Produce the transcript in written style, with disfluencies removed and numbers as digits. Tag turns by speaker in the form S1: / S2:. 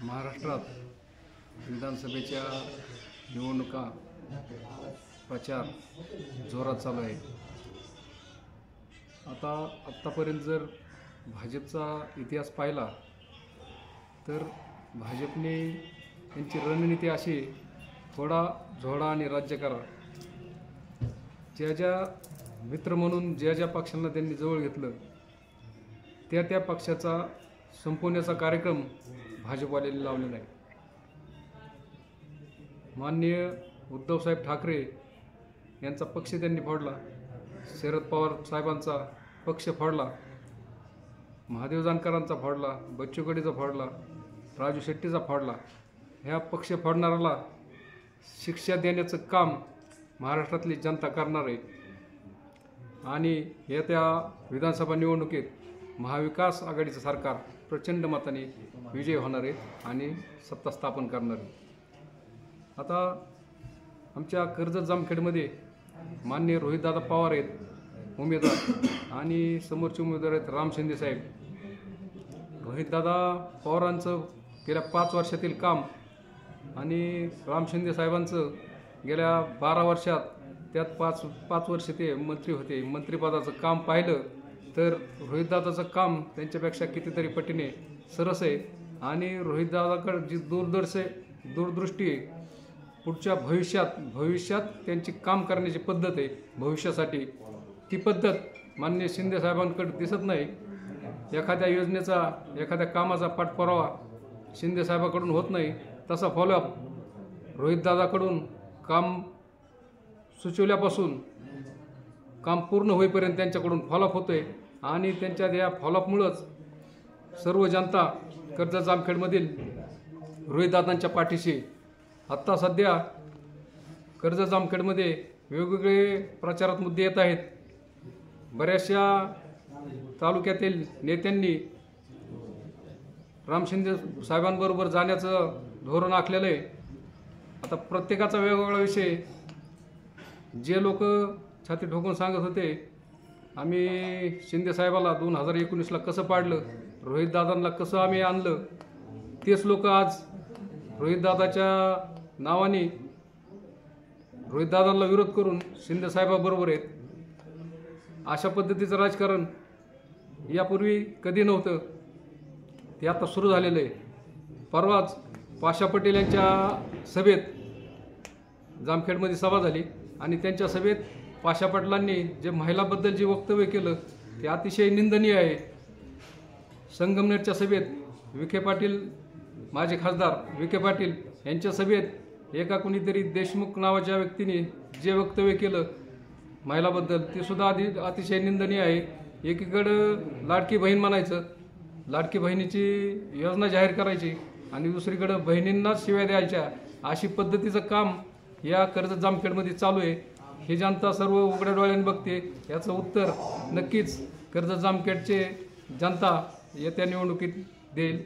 S1: महाराष्ट्रात विधानसभेच्या निवडणुका प्रचार जोरात चालू आहे। आत्तापर्यंत जर भाजपचा इतिहास पाहिला तर भाजपने त्यांची रणनीती अशी थोडा झोडा आणि राज्य करा। ज्या मित्र म्हणून ज्या पक्षांना त्यांनी जवळ घेतलं त्या पक्षाचा संपवण्याचा कार्यक्रम भाजपवाल्यांनी लावलेला आहे। माननीय उद्धवसाहेब ठाकरे यांचा पक्ष त्यांनी फोडला, शरद पवार साहेबांचा पक्ष फोडला, महादेव जानकरांचा फोडला, बच्चू कडीचा फोडला, राजू शेट्टीचा फोडला। ह्या पक्ष फोडणाऱ्याला शिक्षा देण्याचं काम महाराष्ट्रातली जनता करणार आहे आणि येत्या विधानसभा निवडणुकीत महाविकास आघाडीचं सरकार प्रचंड मताने विजय होणार आहे आणि सत्ता स्थापन करणार आहे। आता आमच्या कर्जत जामखेडमध्ये माननीय रोहितदादा पवार आहेत उमेदवार आणि समोरचे उमेदवार आहेत राम शिंदे साहेब। रोहितदादा पवारांचं गेल्या 5 वर्षातील काम आणि राम शिंदे साहेबांचं गेल्या 12 वर्षात त्यात 5 वर्ष ते मंत्री होते, मंत्रिपदाचं काम पाहिलं तर रोहितदादाचं काम त्यांच्यापेक्षा कितीतरी पटीने सरस आहे आणि रोहितदादाकडे जी दूरदृष्टी आहे पुढच्या भविष्यात त्यांची काम करण्याची पद्धत आहे भविष्यासाठी, ती पद्धत माननीय शिंदे साहेबांकडे दिसत नाही। एखाद्या योजनेचा एखाद्या कामाचा पाठपुरावा शिंदे साहेबांकडून होत नाही, तसा फॉलोअप रोहितदादाकडून काम सुचवल्यापासून काम पूर्ण होईपर्यंत त्यांच्याकडून फॉलोअप होतोय आणि त्यांच्या या फॉलोअपमुळंच सर्व जनता कर्जत जामखेडमधील रोहितदादांच्या पाठीशी। आत्ता सध्या कर्जत जामखेडमध्ये वेगवेगळे प्रचारात मुद्दे येत आहेत। बऱ्याचशा तालुक्यातील नेत्यांनी राम शिंदे साहेबांबरोबर जाण्याचं धोरण आखलेलं आहे। आता प्रत्येकाचा वेगवेगळा विषय। जे लोक छाती ठोकून सांगत होते आम्ही शिंदे साहेबाला 2019ला कसं पाडलं, रोहितदादांना कसं आम्ही आणलं, तेच लोक आज रोहितदादाच्या नावाने रोहितदादांना विरोध करून शिंदे साहेबाबरोबर आहेत। अशा पद्धतीचं राजकारण यापूर्वी कधी नव्हतं, ते आता सुरू झालेलं आहे। परवाच पाशा पटेल यांच्या सभेत जामखेडमध्ये सभा झाली आणि त्यांच्या सभेत पाशा पाटलांनी जे महिलाबद्दल जे वक्तव्य केलं ते अतिशय निंदनीय आहे। संगमनेरच्या सभेत विखे पाटील, माजी खासदार विखे पाटील यांच्या सभेत एका कुणीतरी देशमुख नावाच्या व्यक्तीने जे वक्तव्य केलं महिलाबद्दल ते सुद्धा अतिशय निंदनीय आहे। एकीकडं लाडकी बहीण म्हणायचं, लाडकी बहिणीची योजना जाहीर करायची आणि दुसरीकडं बहिणींनाच शिव्या द्यायच्या, अशी पद्धतीचं काम या कर्जत जामखेडमध्ये चालू आहे। ही जनता सर्व उघड्या डोळ्याने बघते। याचं उत्तर नक्कीच कर्जत जामखेडचे जनता येत्या निवडणुकीत देईल।